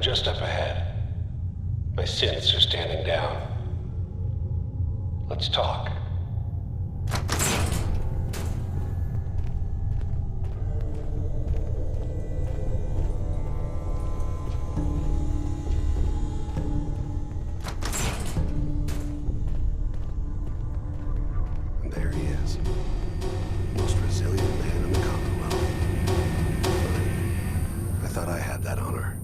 just up ahead. My synths are standing down. Let's talk. And there he is. Most resilient man in the Commonwealth. I thought I had that honor.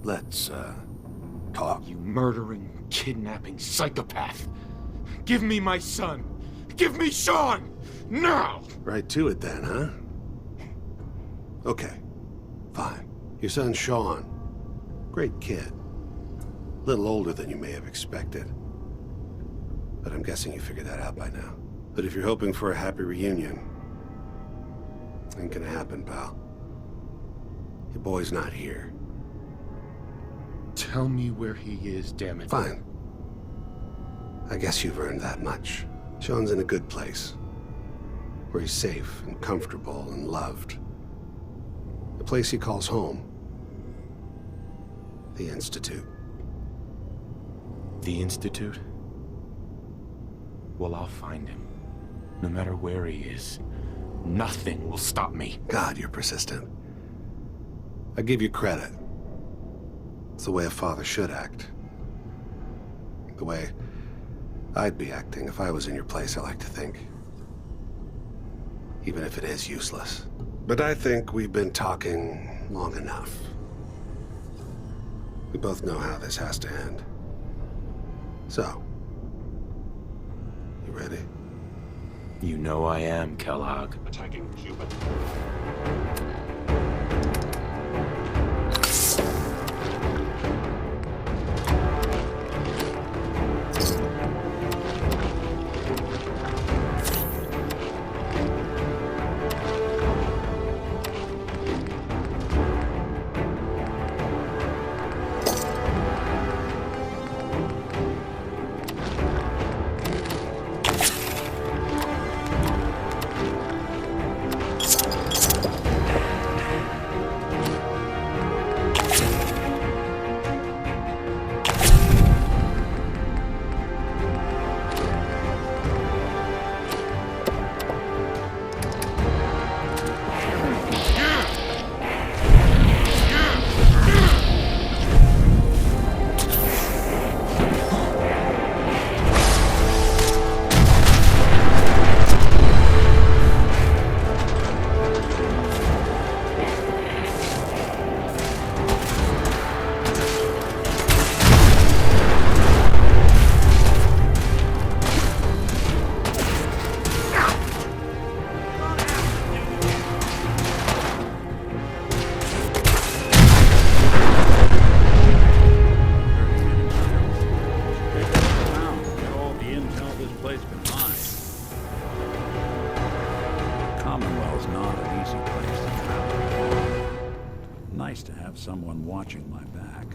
Let's, talk. You murdering, kidnapping psychopath! Give me my son! Give me Sean! Now! Right to it then, huh? Okay. Fine. Your son Sean. Great kid. Little older than you may have expected. But I'm guessing you figured that out by now. But if you're hoping for a happy reunion, ain't gonna happen, pal. Your boy's not here. Tell me where he is, damn it. Fine. I guess you've earned that much. Sean's in a good place. Where he's safe and comfortable and loved. The place he calls home. The Institute. The Institute? Well, I'll find him. No matter where he is. Nothing will stop me. God, you're persistent. I give you credit. It's the way a father should act. The way I'd be acting if I was in your place, I like to think. Even if it is useless. But I think we've been talking long enough. We both know how this has to end. So, you ready? You know I am, Kellogg. Attacking human. Commonwealth's not an easy place to travel. Nice to have someone watching my back.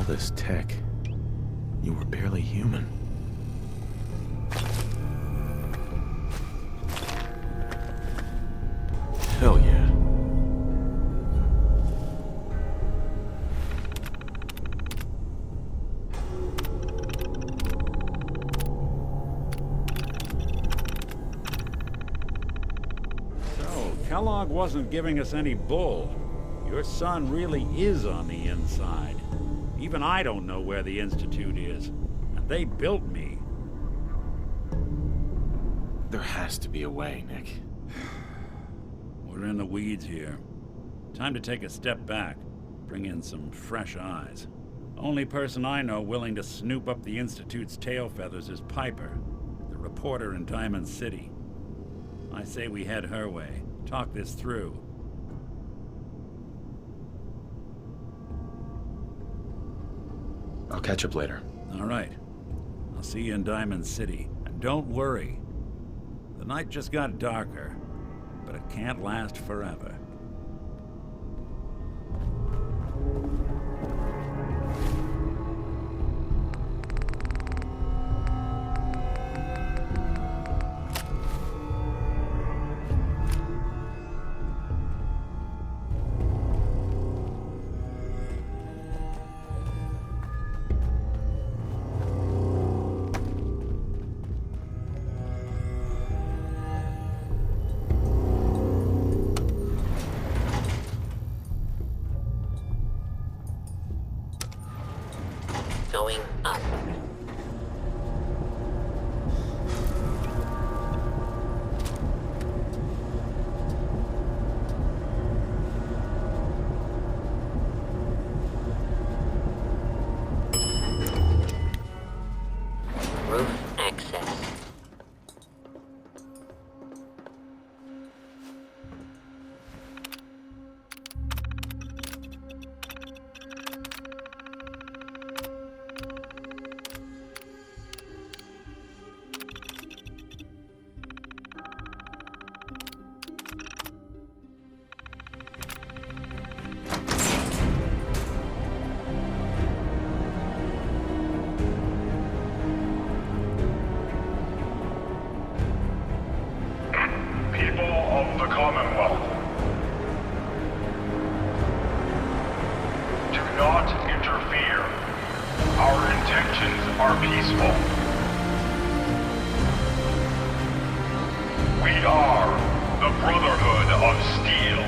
This tech. You were barely human. Hell yeah. So, Kellogg wasn't giving us any bull. Your son really is on the inside. Even I don't know where the Institute is. And they built me. There has to be a way, Nick. We're in the weeds here. Time to take a step back. Bring in some fresh eyes. Only person I know willing to snoop up the Institute's tail feathers is Piper, the reporter in Diamond City. I say we head her way. Talk this through. I'll catch up later. All right. I'll see you in Diamond City. And don't worry. The night just got darker, but it can't last forever. Going up. Roof access. People of the Commonwealth, do not interfere. Our intentions are peaceful. We are the Brotherhood of Steel.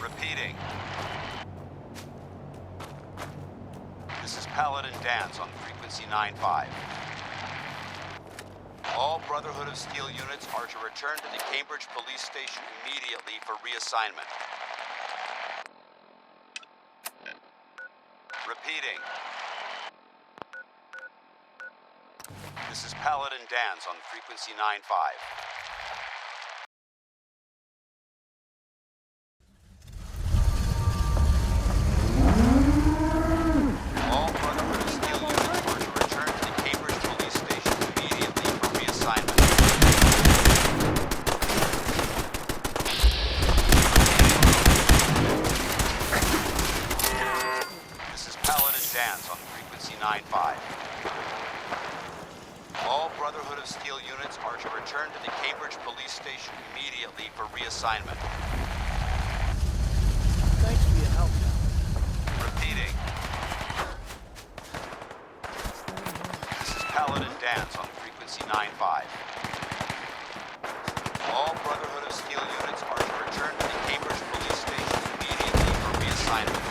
Repeating. This is Paladin Dance on frequency 9-5. All Brotherhood of Steel units are to return to the Cambridge Police Station immediately for reassignment. Repeating. This is Paladin Dance on frequency 9-5. All Brotherhood of Steel units are to return to the Cambridge Police Station immediately for reassignment. This is are to return to the Cambridge Police Station immediately for reassignment. Thanks for your help. Repeating. This is Paladin Dance on frequency 9-5. All Brotherhood of Steel units are to return to the Cambridge Police Station immediately for reassignment.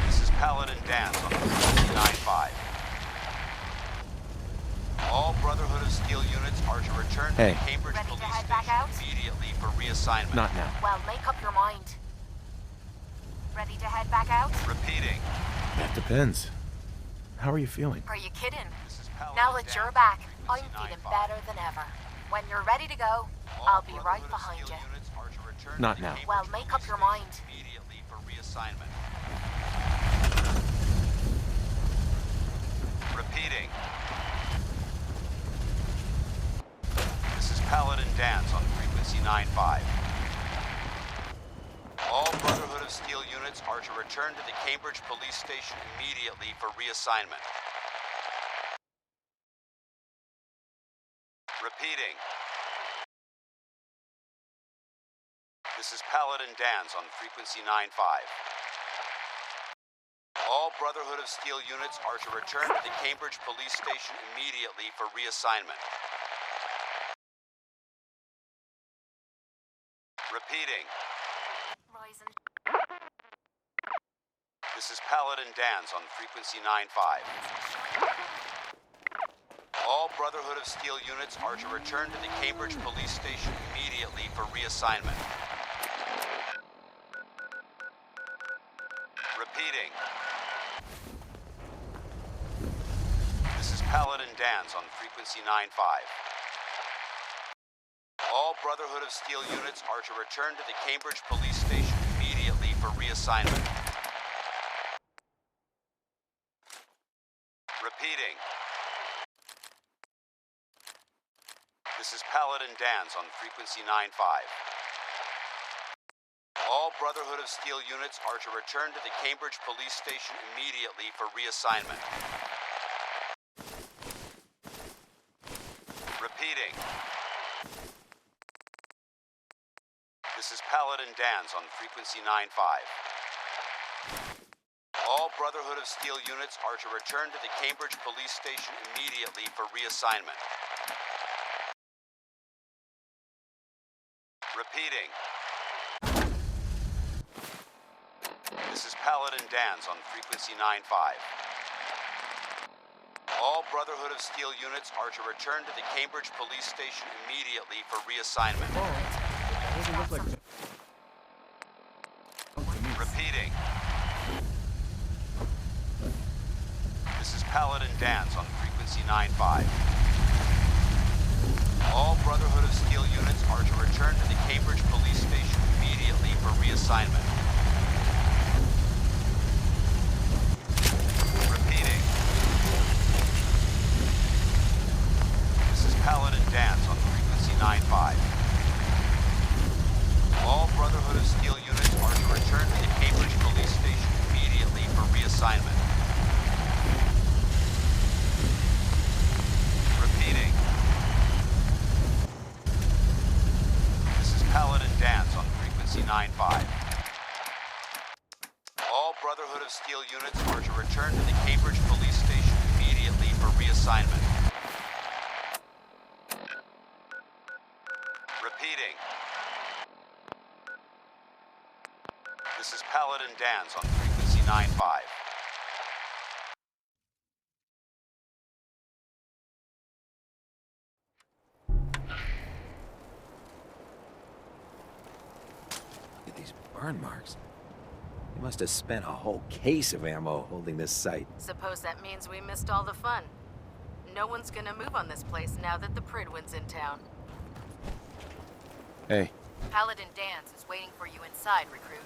This is Paladin Dance on frequency 9-5. All Brotherhood of Steel units are to return to the Cambridge Ready to Police head back Station out? immediately for reassignment. Not now. Well, make up your mind. Ready to head back out? Repeating. That depends. How are you feeling? Are you kidding? This is Paladin Now that Dance you're on back, I'm frequency feeling 9-5. better than ever. When you're ready to go, All I'll be right Brotherhood of behind Steel you. units are to return Not to the now. Cambridge Well, make up Police your Station mind. immediately for reassignment. Repeating. This is Paladin Dance on frequency 9-5. All Brotherhood of Steel units are to return to the Cambridge Police Station immediately for reassignment. Repeating. This is Paladin Dance on frequency 9-5. All Brotherhood of Steel units are to return to the Cambridge Police Station immediately for reassignment. Repeating. Rising. This is Paladin Dance on frequency 9-5. All Brotherhood of Steel units are to return to the Cambridge Police Station immediately for reassignment. Repeating. This is Paladin Dance on frequency 9-5. All Brotherhood of Steel units are to return to the Cambridge Police Station immediately for reassignment. Repeating. This is Paladin Dance on frequency 9-5. All Brotherhood of Steel units are to return to the Cambridge Police Station immediately for reassignment. Repeating. This is Paladin Dance on frequency 9-5. All Brotherhood of Steel units are to return to the Cambridge Police Station immediately for reassignment. Repeating. This is Paladin Dance on frequency 9-5. All Brotherhood of Steel units are to return to the Cambridge Police Station immediately for reassignment. Doesn't look like Repeating. This is Paladin Dance on frequency 9-5. All Brotherhood of Steel units are to return to the Cambridge Police Station immediately for reassignment. Repeating. This is Paladin Dance on frequency 9-5. All Brotherhood of Steel units are to return to the Cambridge Police Station immediately for reassignment. Repeating. This is Paladin Dance on frequency 9-5. All Brotherhood of Steel units are to return to the Cambridge Police Station immediately for reassignment. Repeating. This is Paladin Dance on frequency 9-5. Look at these burn marks. They must have spent a whole case of ammo holding this site. Suppose that means we missed all the fun. No one's gonna move on this place now that the Pridwin's in town. Hey, Paladin Dance is waiting for you inside, recruit.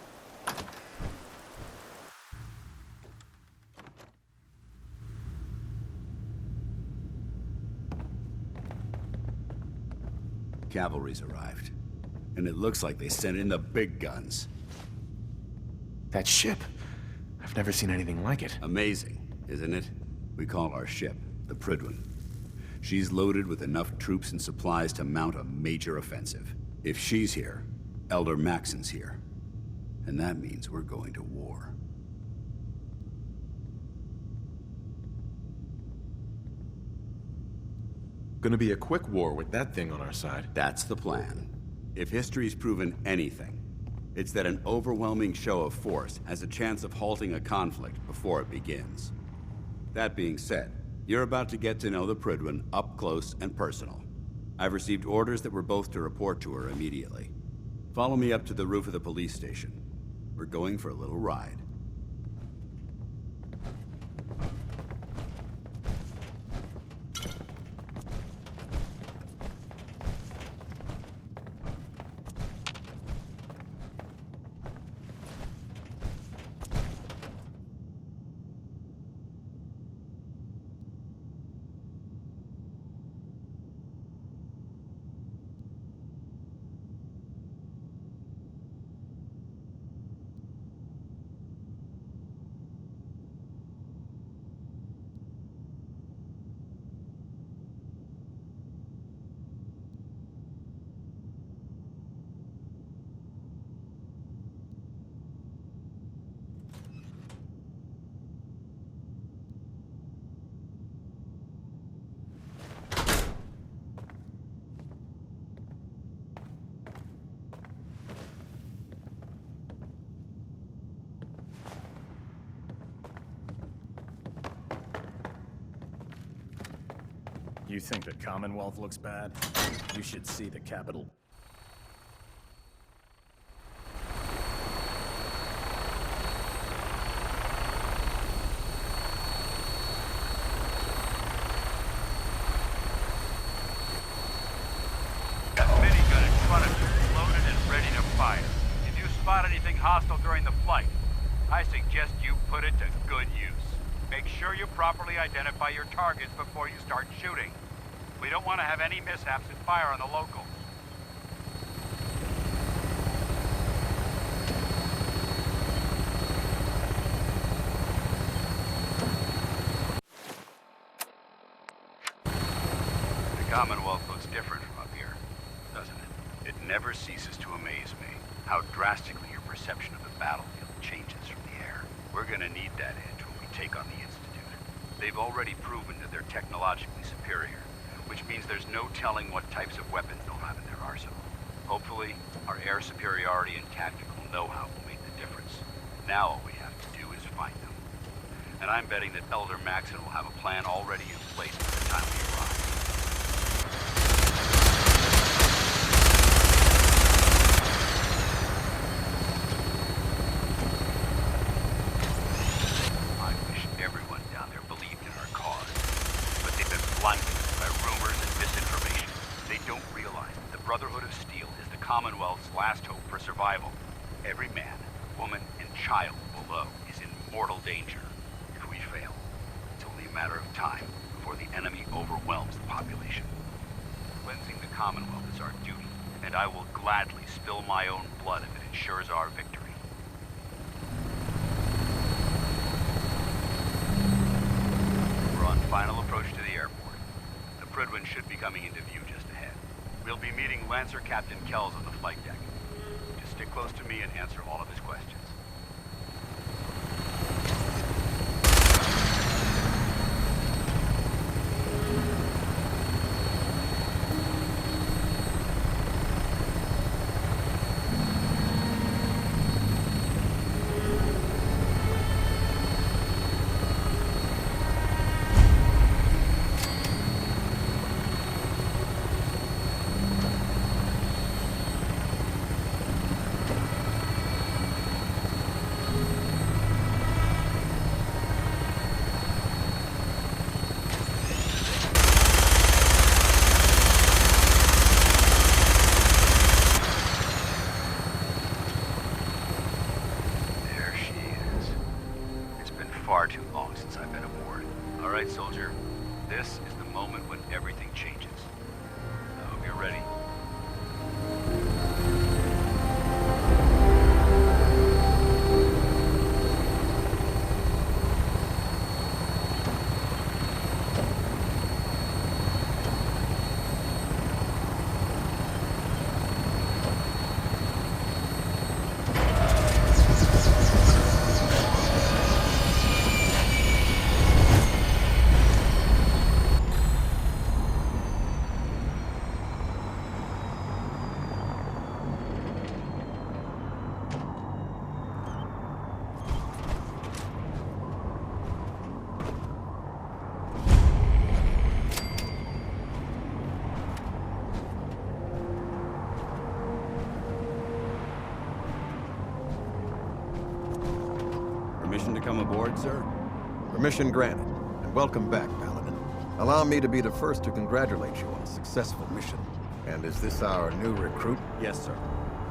Cavalry's arrived. And it looks like they sent in the big guns. That ship. I've never seen anything like it. Amazing, isn't it? We call our ship the Prydwen. She's loaded with enough troops and supplies to mount a major offensive. If she's here, Elder Maxon's here. And that means we're going to war. Gonna be a quick war with that thing on our side. That's the plan. If history's proven anything, it's that an overwhelming show of force has a chance of halting a conflict before it begins. That being said, you're about to get to know the Prydwen up close and personal. I've received orders that we're both to report to her immediately. Follow me up to the roof of the police station. We're going for a little ride. You think the Commonwealth looks bad? You should see the Capitol. That minigun in front of you, loaded and ready to fire. If you spot anything hostile during the flight, I suggest you put it to good use. Make sure you properly identify your targets before you start shooting. We don't want to have any mishaps and fire on the locals. The Commonwealth looks different from up here, doesn't it? It never ceases to amaze me how drastically your perception of the battlefield changes from the air. We're gonna need that edge when we take on the Institute. They've already proven that they're technologically superior, which means there's no telling what types of weapons they'll have in their arsenal. Hopefully, our air superiority and tactical know-how will make the difference. Now all we have to do is find them. And I'm betting that Elder Maxon will have a plan already in place by the time we arrive. I wish everyone down there believed in our cause, but they've been blinded by rumors and misinformation. They don't realize that the Brotherhood of Steel is the Commonwealth's last hope for survival. Every man, woman, and child below is in mortal danger. If we fail, it's only a matter of time before the enemy overwhelms the population. Cleansing the Commonwealth is our duty, and I will gladly spill my own blood if it ensures our victory. We're on final approach to the airport. The Prydwen should be coming into view just ahead. We'll be meeting Lancer Captain Kells on the flight deck. Just stick close to me and answer all of his questions. Far too long since I've been aboard. All right, soldier. This is the moment when everything changes. I hope you're ready. Permission to come aboard, sir? Permission granted, and welcome back, Paladin. Allow me to be the first to congratulate you on a successful mission. And is this our new recruit? Yes, sir.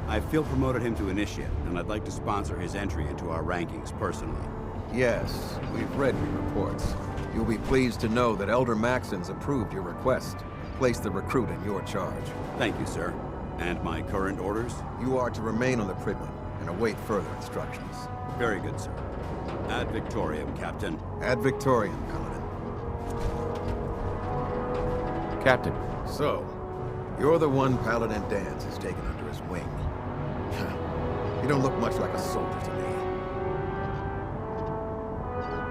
I feel promoted him to initiate, and I'd like to sponsor his entry into our rankings personally. Yes, we've read your reports. You'll be pleased to know that Elder Maxon's approved your request and placed the recruit in your charge. Thank you, sir. And my current orders? You are to remain on the Pridman and await further instructions. Very good, sir. Ad Victoriam, Captain. Ad Victoriam, Paladin. Captain. So, you're the one Paladin Danse has taken under his wing. You don't look much like a soldier to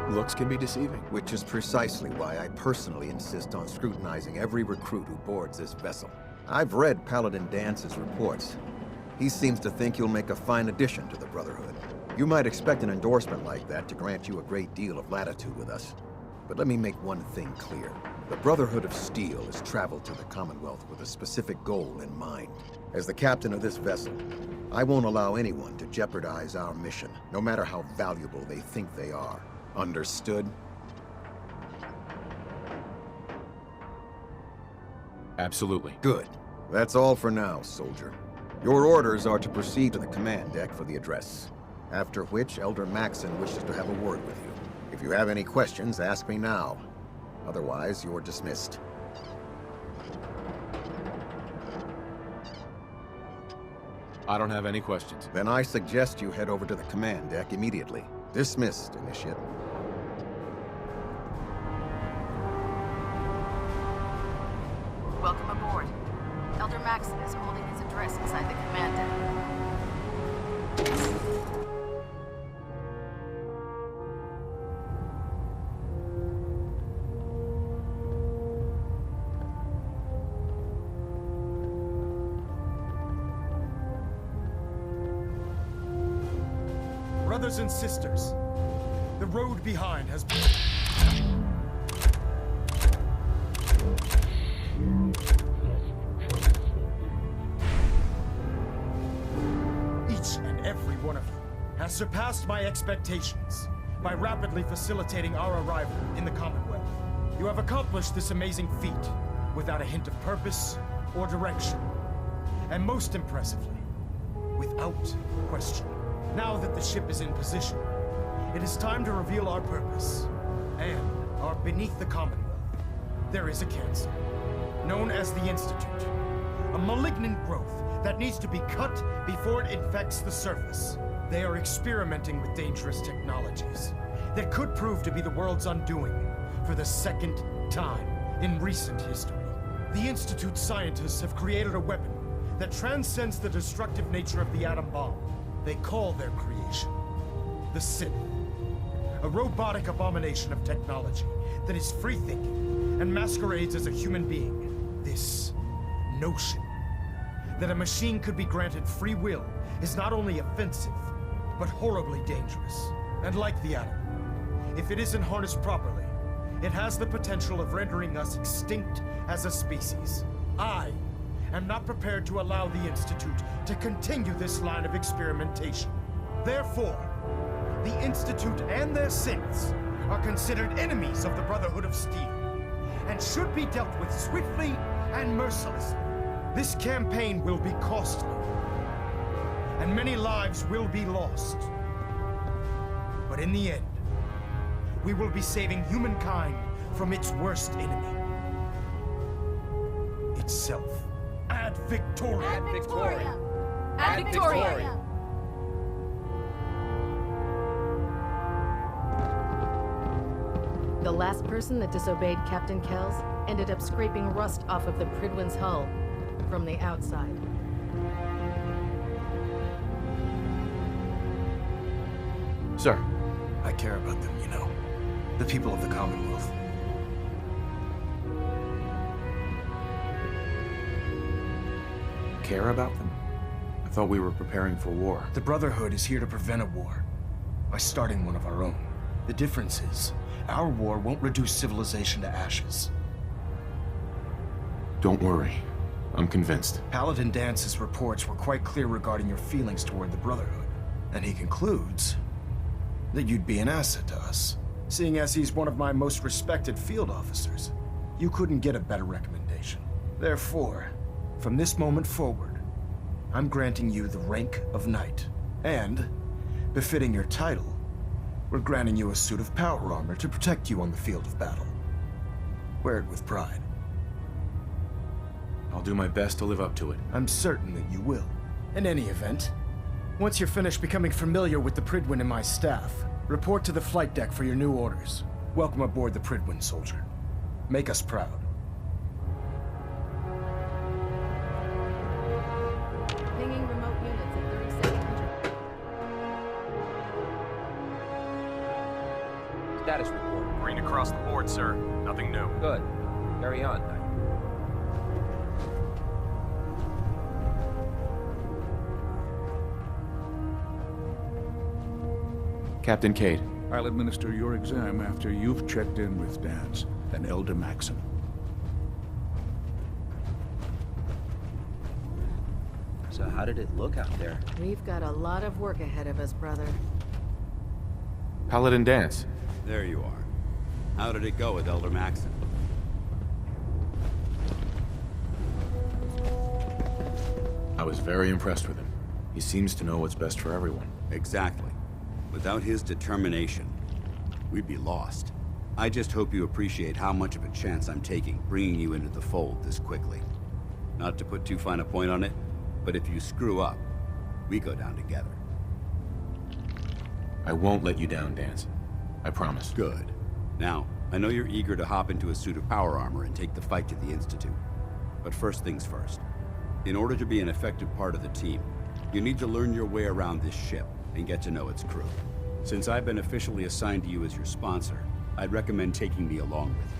me. Looks can be deceiving. Which is precisely why I personally insist on scrutinizing every recruit who boards this vessel. I've read Paladin Dance's reports. He seems to think you'll make a fine addition to the Brotherhood. You might expect an endorsement like that to grant you a great deal of latitude with us. But let me make one thing clear. The Brotherhood of Steel has traveled to the Commonwealth with a specific goal in mind. As the captain of this vessel, I won't allow anyone to jeopardize our mission, no matter how valuable they think they are. Understood? Absolutely. Good. That's all for now, soldier. Your orders are to proceed to the command deck for the address. After which, Elder Maxon wishes to have a word with you. If you have any questions, ask me now. Otherwise, you're dismissed. I don't have any questions. Then I suggest you head over to the command deck immediately. Dismissed, Initiate. Welcome aboard. Elder Maxon is holding his address inside the command deck. Brothers and sisters, the road behind has been... Each and every one of you has surpassed my expectations by rapidly facilitating our arrival in the Commonwealth. You have accomplished this amazing feat without a hint of purpose or direction. And most impressively, without question. Now that the ship is in position, it is time to reveal our purpose. And our beneath the Commonwealth, there is a cancer, known as the Institute. A malignant growth that needs to be cut before it infects the surface. They are experimenting with dangerous technologies that could prove to be the world's undoing for the second time in recent history. The Institute scientists have created a weapon that transcends the destructive nature of the atom bomb. They call their creation the Sith, a robotic abomination of technology that is free-thinking and masquerades as a human being. This notion that a machine could be granted free will is not only offensive, but horribly dangerous. And like the atom, if it isn't harnessed properly, it has the potential of rendering us extinct as a species. I am not prepared to allow the Institute to continue this line of experimentation. Therefore, the Institute and their Siths are considered enemies of the Brotherhood of Steel, and should be dealt with swiftly and mercilessly. This campaign will be costly, and many lives will be lost. But in the end, we will be saving humankind from its worst enemy. Itself. Ad Victoriam! Ad Victoriam! Ad Victoriam! The last person that disobeyed Captain Kells ended up scraping rust off of the Pridwin's hull from the outside. Sir. I care about them, you know. The people of the Commonwealth. Care about them? I thought we were preparing for war. The Brotherhood is here to prevent a war by starting one of our own. The difference is, our war won't reduce civilization to ashes. Don't worry. I'm convinced. Paladin Dance's reports were quite clear regarding your feelings toward the Brotherhood. And he concludes that you'd be an asset to us. Seeing as he's one of my most respected field officers, you couldn't get a better recommendation. Therefore, from this moment forward, I'm granting you the rank of knight. And, befitting your title, we're granting you a suit of power armor to protect you on the field of battle. Wear it with pride. I'll do my best to live up to it. I'm certain that you will. In any event, once you're finished becoming familiar with the Pridwin and my staff, report to the flight deck for your new orders. Welcome aboard the Pridwin, soldier. Make us proud. Pinging remote units at 3700. Status report. Green across the board, sir. Nothing new. Good. Carry on, Knight. Captain Cade. I'll administer your exam after you've checked in with Dance and Elder Maxim. So how did it look out there? We've got a lot of work ahead of us, brother. Paladin Dance. There you are. How did it go with Elder Maxim? I was very impressed with him. He seems to know what's best for everyone. Exactly. Without his determination, we'd be lost. I just hope you appreciate how much of a chance I'm taking bringing you into the fold this quickly. Not to put too fine a point on it, but if you screw up, we go down together. I won't let you down, Dance. I promise. Good. Now, I know you're eager to hop into a suit of power armor and take the fight to the Institute. But first things first. In order to be an effective part of the team, you need to learn your way around this ship and get to know its crew. Since I've been officially assigned to you as your sponsor, I'd recommend taking me along with you.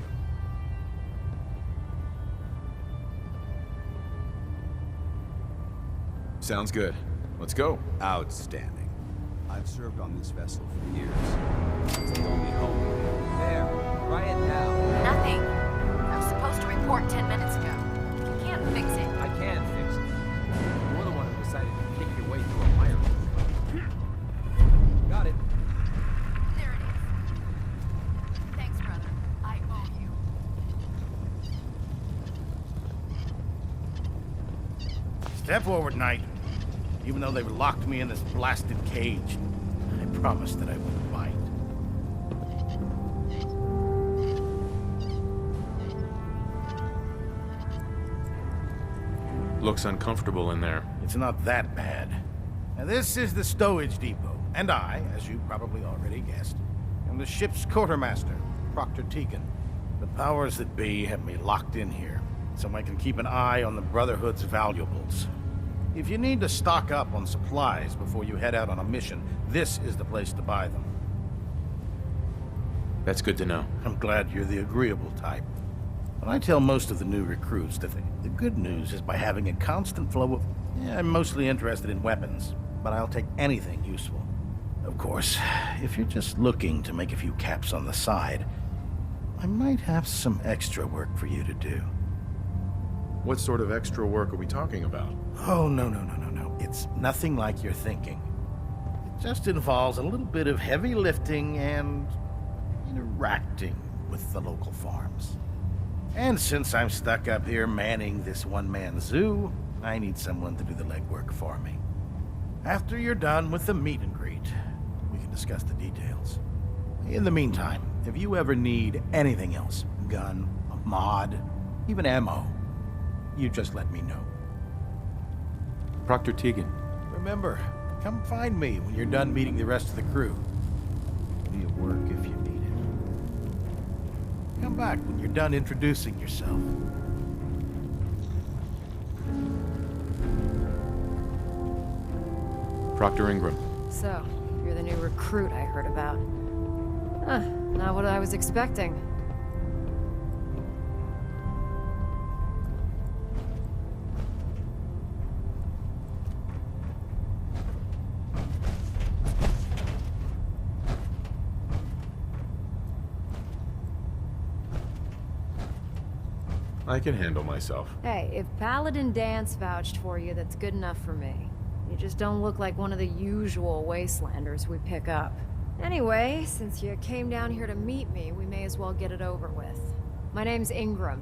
Sounds good. Let's go. Outstanding. I've served on this vessel for years. It's the only home. There. Try it now. Nothing. I was supposed to report 10 minutes ago. You can't fix it. I can fix it. You're the one who decided to kick your way through a fire. Got it. There it is. Thanks, brother. I owe you. Step forward, Knight. Even though they've locked me in this blasted cage, I promised that I wouldn't bite. Looks uncomfortable in there. It's not that bad. Now, this is the stowage depot, and I, as you probably already guessed, am the ship's quartermaster, Proctor Tegan. The powers that be have me locked in here, so I can keep an eye on the Brotherhood's valuables. If you need to stock up on supplies before you head out on a mission, this is the place to buy them. That's good to know. I'm glad you're the agreeable type. But I tell most of the new recruits that the good news is by having a constant flow of... I'm mostly interested in weapons, but I'll take anything useful. Of course, if you're just looking to make a few caps on the side, I might have some extra work for you to do. What sort of extra work are we talking about? Oh, no. It's nothing like you're thinking. It just involves a little bit of heavy lifting and interacting with the local farms. And since I'm stuck up here manning this one-man zoo, I need someone to do the legwork for me. After you're done with the meet and greet, we can discuss the details. In the meantime, if you ever need anything else, gun, a mod, even ammo, you just let me know. Proctor Tegan. Remember, come find me when you're done meeting the rest of the crew. Be at work if you need it. Come back when you're done introducing yourself. Proctor Ingram. So, you're the new recruit I heard about. Huh, not what I was expecting. I can handle myself. Hey, if Paladin Dance vouched for you, that's good enough for me. You just don't look like one of the usual wastelanders we pick up. Anyway, since you came down here to meet me, we may as well get it over with. My name's Ingram,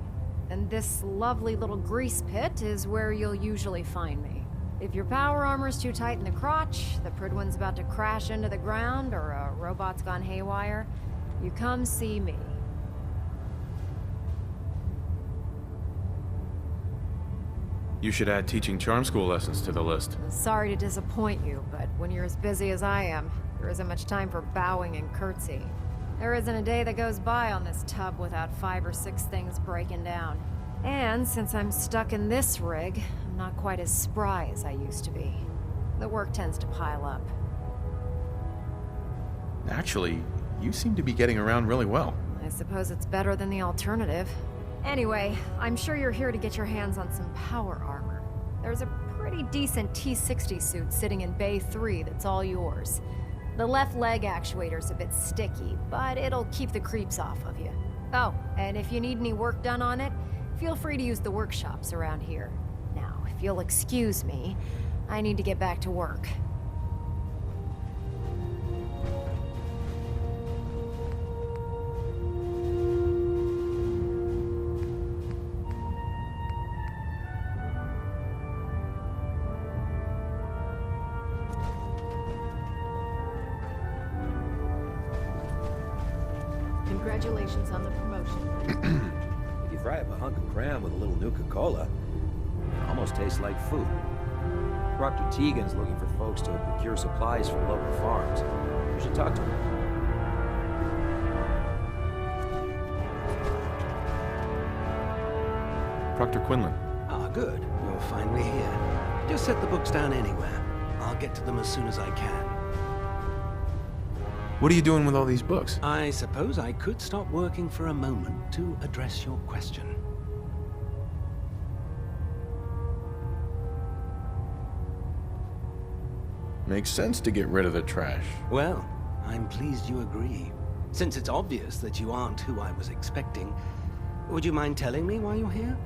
and this lovely little grease pit is where you'll usually find me. If your power armor's too tight in the crotch, the Pridwin's about to crash into the ground, or a robot's gone haywire, you come see me. You should add teaching charm school lessons to the list. Sorry to disappoint you, but when you're as busy as I am, there isn't much time for bowing and curtsy. There isn't a day that goes by on this tub without 5 or 6 things breaking down. And since I'm stuck in this rig, I'm not quite as spry as I used to be. The work tends to pile up. Actually, you seem to be getting around really well. I suppose it's better than the alternative. Anyway, I'm sure you're here to get your hands on some power armor. There's a pretty decent T-60 suit sitting in Bay 3 that's all yours. The left leg actuator's a bit sticky, but it'll keep the creeps off of you. Oh, and if you need any work done on it, feel free to use the workshops around here. Now, if you'll excuse me, I need to get back to work. Congratulations on the promotion. If you fry up a hunk of cram with a little Nuka-Cola, it almost tastes like food. Proctor Tegan's looking for folks to procure supplies from local farms. You should talk to him. Proctor Quinlan. Ah, good. You're finally here. Just set the books down anywhere. I'll get to them as soon as I can. What are you doing with all these books? I suppose I could stop working for a moment to address your question. Makes sense to get rid of the trash. Well, I'm pleased you agree. Since it's obvious that you aren't who I was expecting, would you mind telling me why you're here?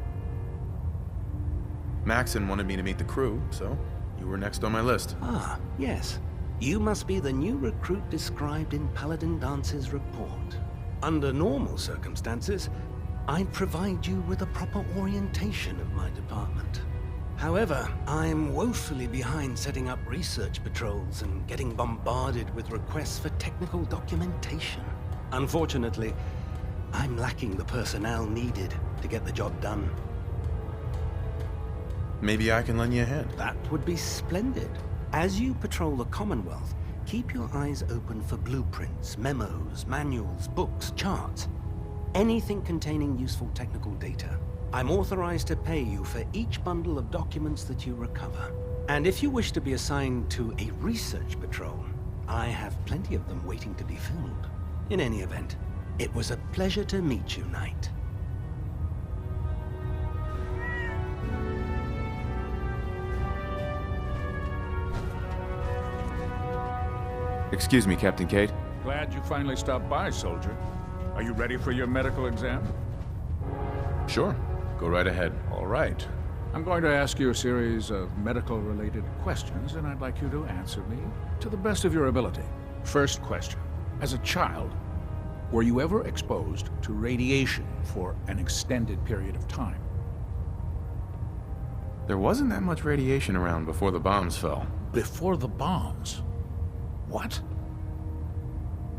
Maxon wanted me to meet the crew, so you were next on my list. Ah, yes. You must be the new recruit described in Paladin Dance's report. Under normal circumstances, I'd provide you with a proper orientation of my department. However, I'm woefully behind setting up research patrols and getting bombarded with requests for technical documentation. Unfortunately, I'm lacking the personnel needed to get the job done. Maybe I can lend you a hand. That would be splendid. As you patrol the Commonwealth, keep your eyes open for blueprints, memos, manuals, books, charts. Anything containing useful technical data. I'm authorized to pay you for each bundle of documents that you recover. And if you wish to be assigned to a research patrol, I have plenty of them waiting to be filled. In any event, it was a pleasure to meet you, Knight. Excuse me, Captain Cade. Glad you finally stopped by, soldier. Are you ready for your medical exam? Sure. Go right ahead. All right. I'm going to ask you a series of medical-related questions, and I'd like you to answer me to the best of your ability. First question. As a child, were you ever exposed to radiation for an extended period of time? There wasn't that much radiation around before the bombs fell. Before the bombs? What?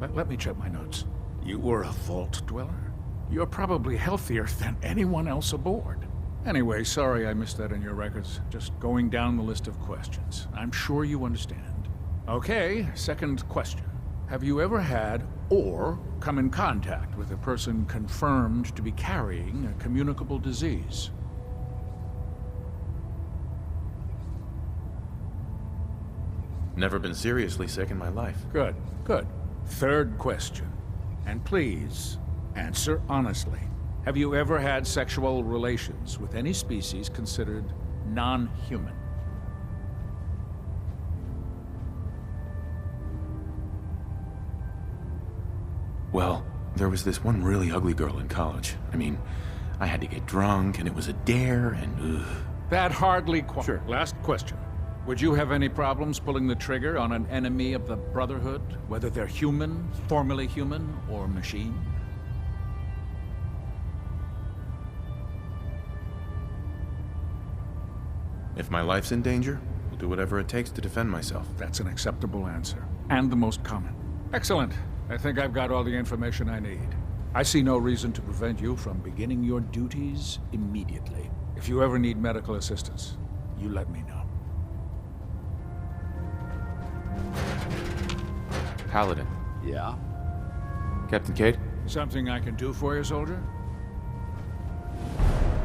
Let me check my notes. You were a vault dweller? You're probably healthier than anyone else aboard. Anyway, sorry I missed that in your records. Just going down the list of questions. I'm sure you understand. Okay, second question. Have you ever had or come in contact with a person confirmed to be carrying a communicable disease? Never been seriously sick in my life. Good, good. Third question. And please, answer honestly. Have you ever had sexual relations with any species considered non-human? Well, there was this one really ugly girl in college. I mean, I had to get drunk, and it was a dare, and ugh. That hardly Sure. Last question. Would you have any problems pulling the trigger on an enemy of the Brotherhood, whether they're human, formerly human, or machine? If my life's in danger, I'll do whatever it takes to defend myself. That's an acceptable answer, and the most common. Excellent. I think I've got all the information I need. I see no reason to prevent you from beginning your duties immediately. If you ever need medical assistance, you let me know. Paladin. Yeah? Captain Cade? Something I can do for you, soldier?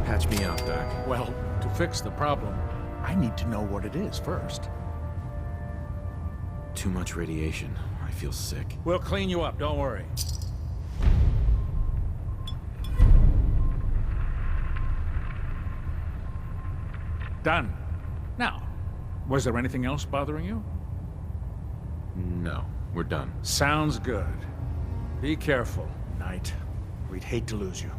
Patch me out, Doc. Well, to fix the problem, I need to know what it is first. Too much radiation. I feel sick. We'll clean you up, don't worry. Done. Now, was there anything else bothering you? No, we're done. Sounds good. Be careful, Knight. We'd hate to lose you.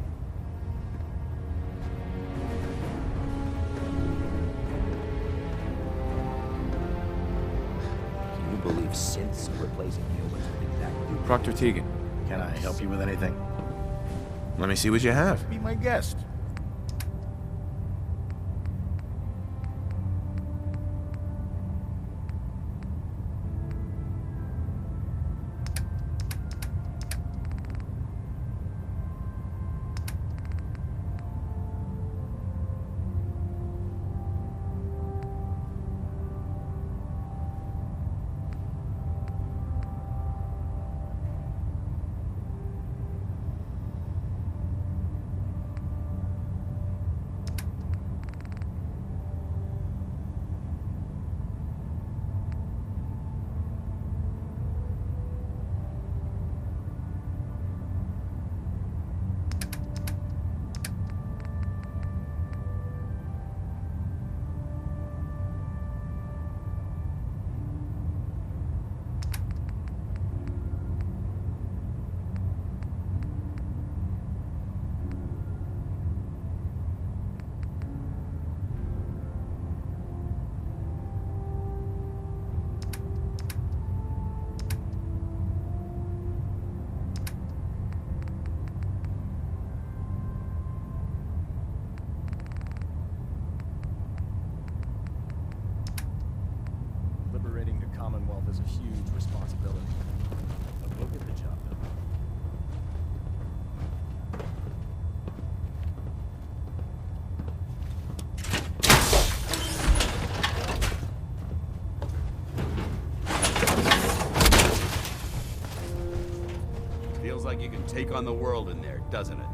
Can you believe synths are replacing humans with exact duplicate? Proctor Tegan. Can I help you with anything? Let me see what you have. Be my guest. Liberating the Commonwealth is a huge responsibility. But we'll get the job done. Feels like you can take on the world in there, doesn't it?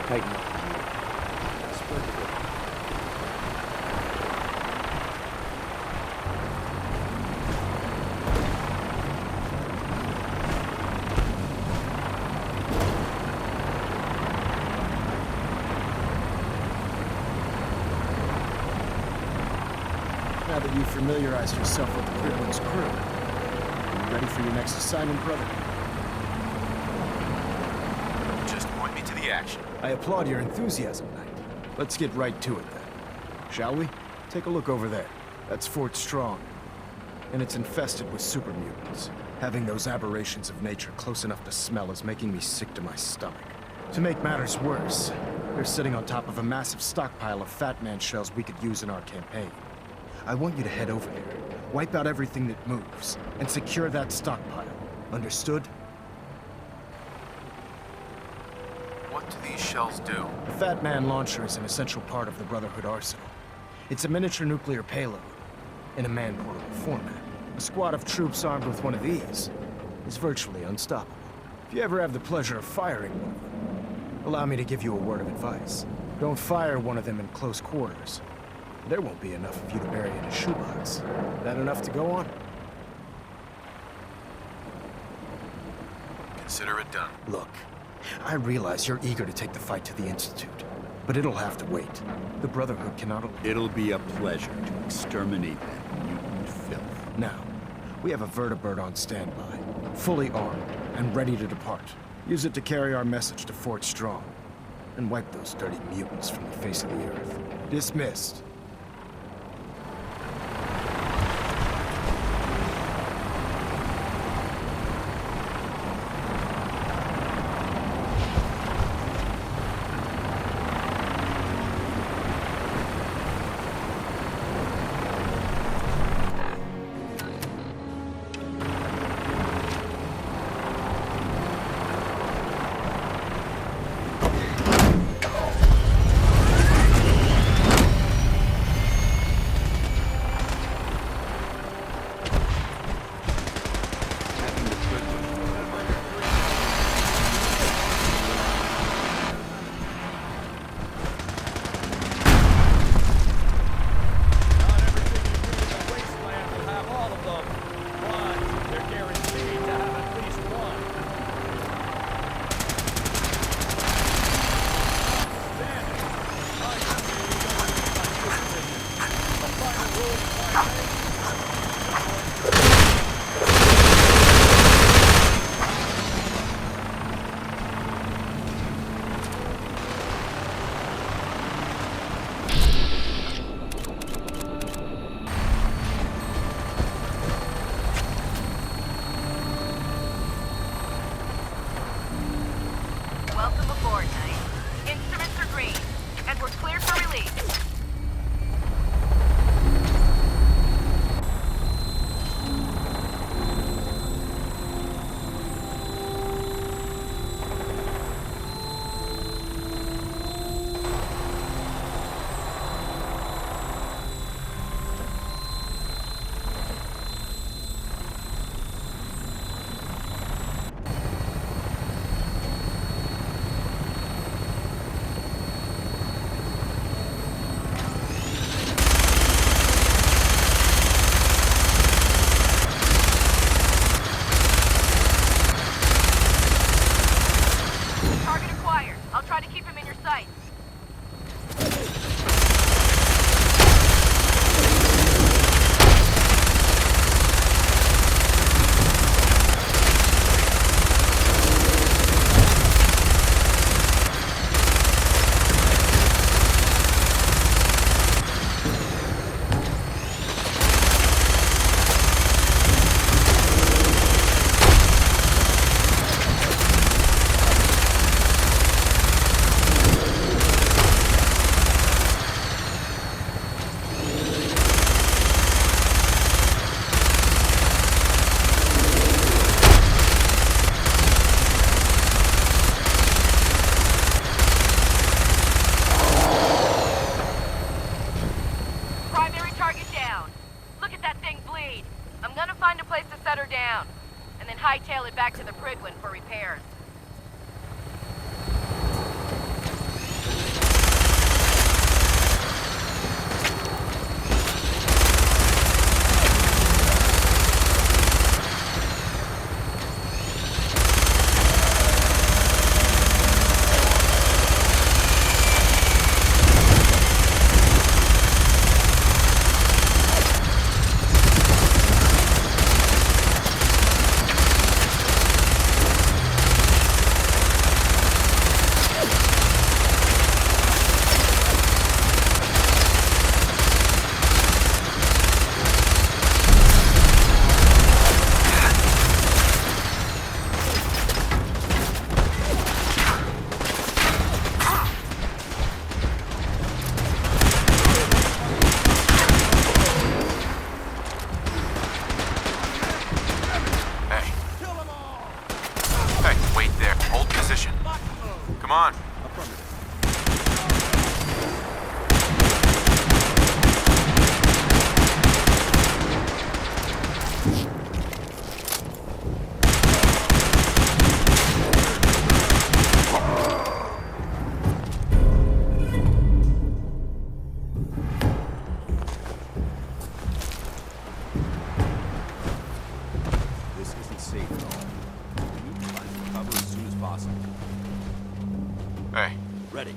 Tighten up the unit. Spread the weight. Now that you've familiarized yourself with the Pridwin's crew, are you ready for your next assignment, brother? Just point me to the action. I applaud your enthusiasm, Knight. Let's get right to it, then. Shall we? Take a look over there. That's Fort Strong. And it's infested with super mutants. Having those aberrations of nature close enough to smell is making me sick to my stomach. To make matters worse, they're sitting on top of a massive stockpile of Fat Man shells we could use in our campaign. I want you to head over there, wipe out everything that moves, and secure that stockpile. Understood? What do these shells do? The Fat Man launcher is an essential part of the Brotherhood arsenal. It's a miniature nuclear payload, in a man-portable format. A squad of troops armed with one of these is virtually unstoppable. If you ever have the pleasure of firing one of them, allow me to give you a word of advice. Don't fire one of them in close quarters. There won't be enough of you to bury in a shoebox. That enough to go on? Consider it done. Look, I realize you're eager to take the fight to the Institute, but it'll have to wait. The Brotherhood cannot... It'll be a pleasure to exterminate that mutant filth. Now, we have a vertibird on standby, fully armed and ready to depart. Use it to carry our message to Fort Strong, and wipe those dirty mutants from the face of the earth. Dismissed. hightail it back to the Pridwin for repairs. Come on. safe at all. We need to find some cover as soon as possible. Hey. Ready.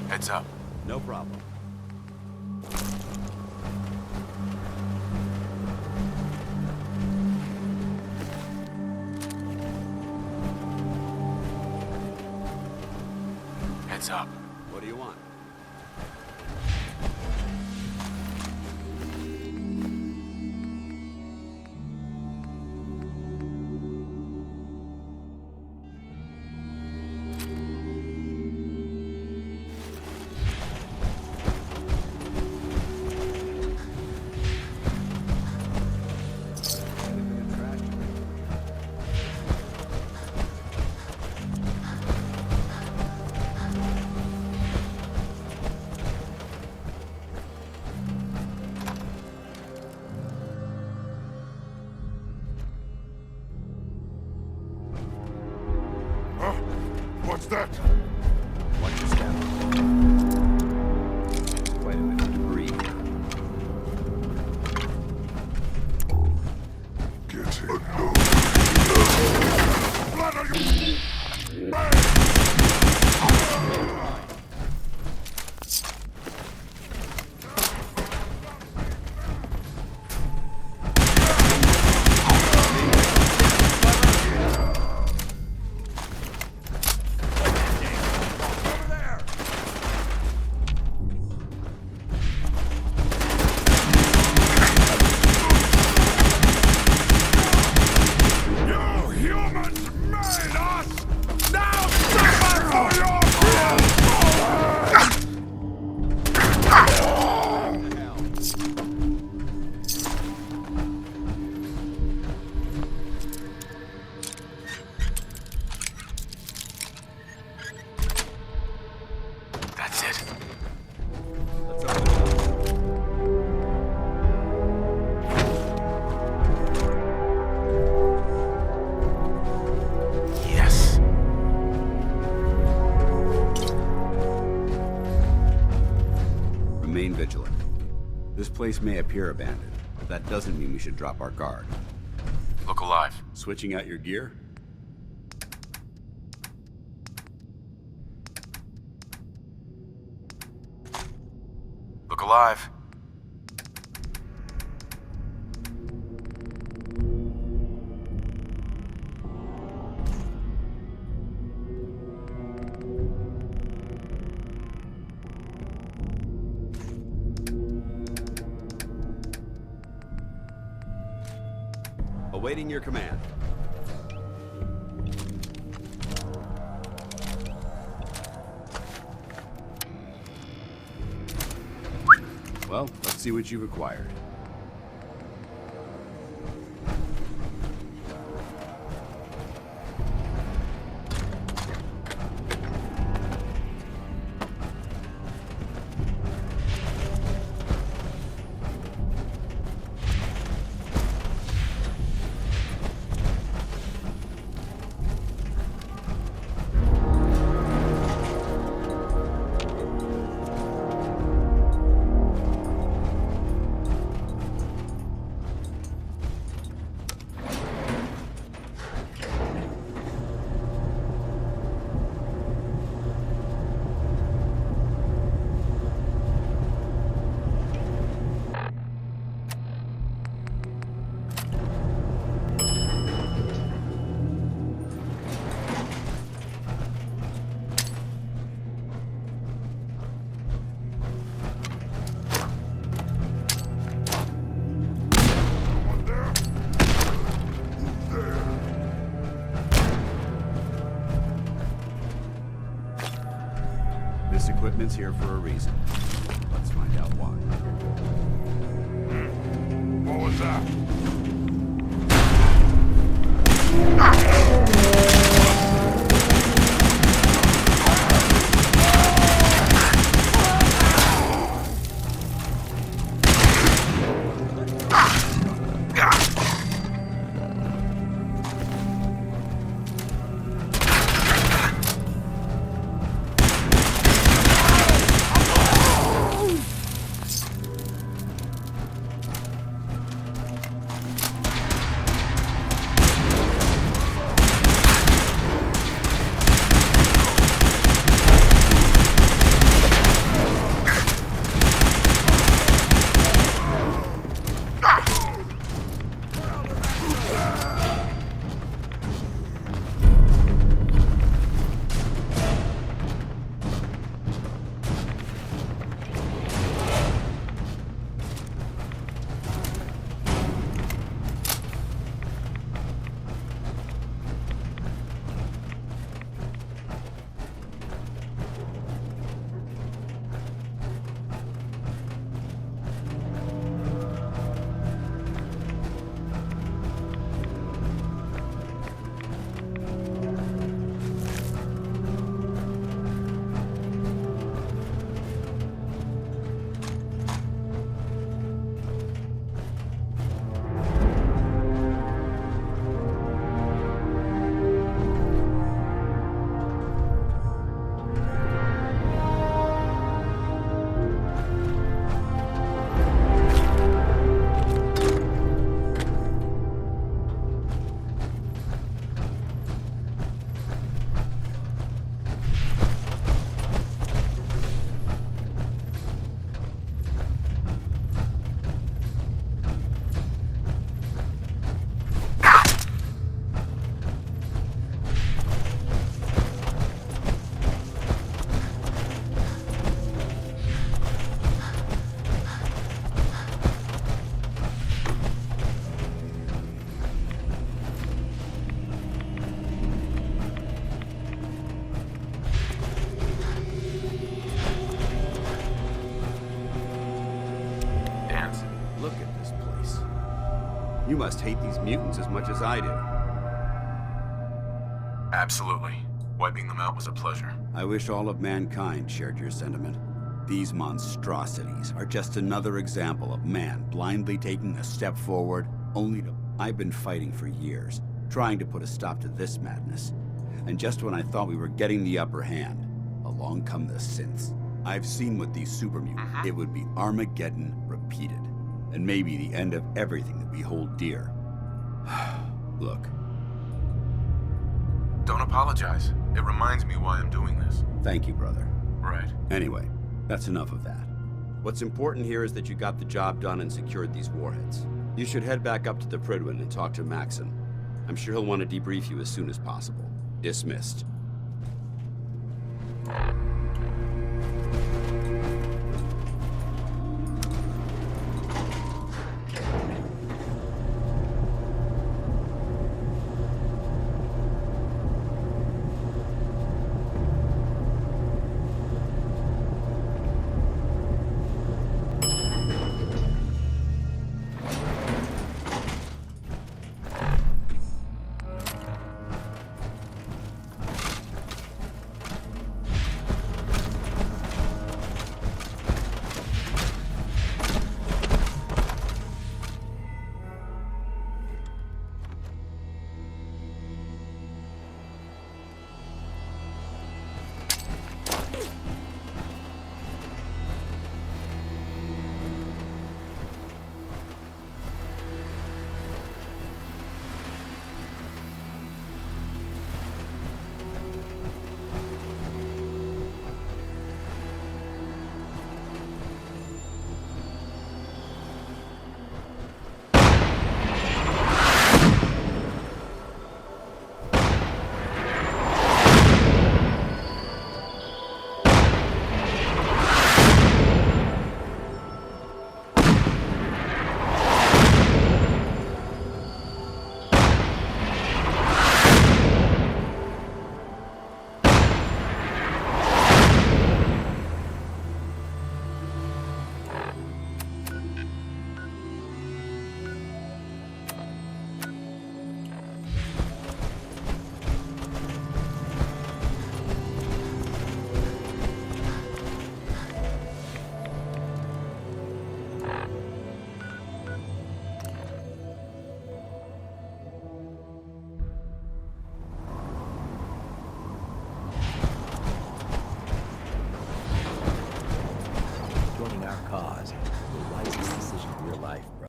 Heads up. No problem. Heads up. What do you want? What's that? Watch your step. Quite a bit of debris here. Get it. Blood on you! That's it. Let's open it up. Yes. Remain vigilant. This place may appear abandoned, but that doesn't mean we should drop our guard. Look alive. Switching out your gear? Look alive. Awaiting your command. Well, let's see what you've acquired. This equipment's here for a reason. Let's find out why. What was that? You must hate these mutants as much as I do. Absolutely. Wiping them out was a pleasure. I wish all of mankind shared your sentiment. These monstrosities are just another example of man blindly taking a step forward, only to... I've been fighting for years, trying to put a stop to this madness. And just when I thought we were getting the upper hand, along come the synths. I've seen what these super mutants... It would be Armageddon repeated. And maybe the end of everything that we hold dear. Look. Don't apologize. It reminds me why I'm doing this. Thank you, brother. Right. Anyway, that's enough of that. What's important here is that you got the job done and secured these warheads. You should head back up to the Prydwen and talk to Maxon. I'm sure he'll want to debrief you as soon as possible. Dismissed. Cause. The wisest decision of your life, bro.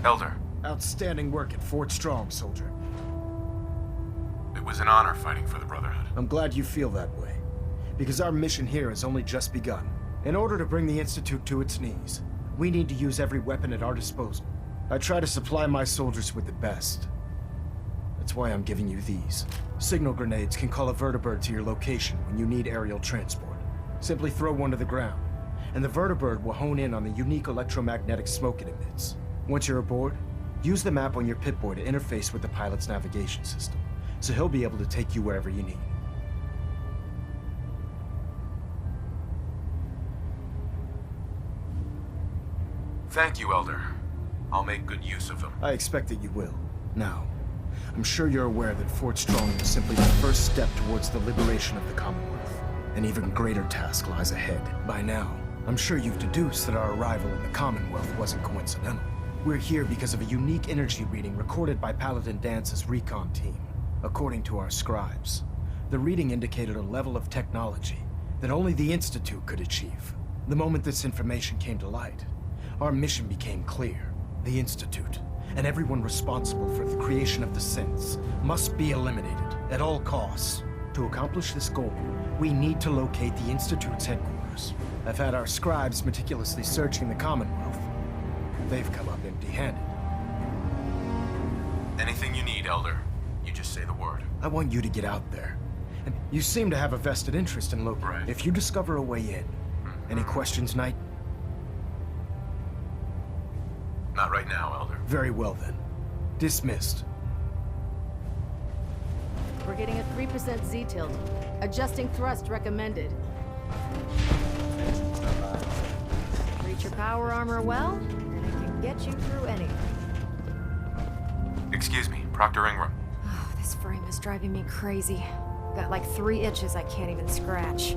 Elder. Outstanding work at Fort Strong, soldier. It was an honor fighting for the Brotherhood. I'm glad you feel that way, because our mission here has only just begun. In order to bring the Institute to its knees, we need to use every weapon at our disposal. I try to supply my soldiers with the best. That's why I'm giving you these. Signal grenades can call a vertibird to your location when you need aerial transport. Simply throw one to the ground, and the vertibird will hone in on the unique electromagnetic smoke it emits. Once you're aboard, use the map on your Pip-Boy to interface with the pilot's navigation system, so he'll be able to take you wherever you need. Thank you, Elder. I'll make good use of them. I expect that you will. Now, I'm sure you're aware that Fort Strong was simply the first step towards the liberation of the Commonwealth. An even greater task lies ahead. By now, I'm sure you've deduced that our arrival in the Commonwealth wasn't coincidental. We're here because of a unique energy reading recorded by Paladin Dance's recon team. According to our scribes, the reading indicated a level of technology that only the Institute could achieve. The moment this information came to light, our mission became clear. The Institute, and everyone responsible for the creation of the synths, must be eliminated at all costs. To accomplish this goal, we need to locate the Institute's headquarters. I've had our scribes meticulously searching the Commonwealth. They've come up empty-handed. Anything you need, Elder. You just say the word. I want you to get out there. And you seem to have a vested interest in locating. Right. If you discover a way in, any questions, Knight? Not right now, Elder. Very well then. Dismissed. We're getting a 3% Z-tilt. Adjusting thrust recommended. Treat your power armor well, and it can get you through anything. Excuse me, Proctor Ingram. Oh, this frame is driving me crazy. Got like 3 itches I can't even scratch.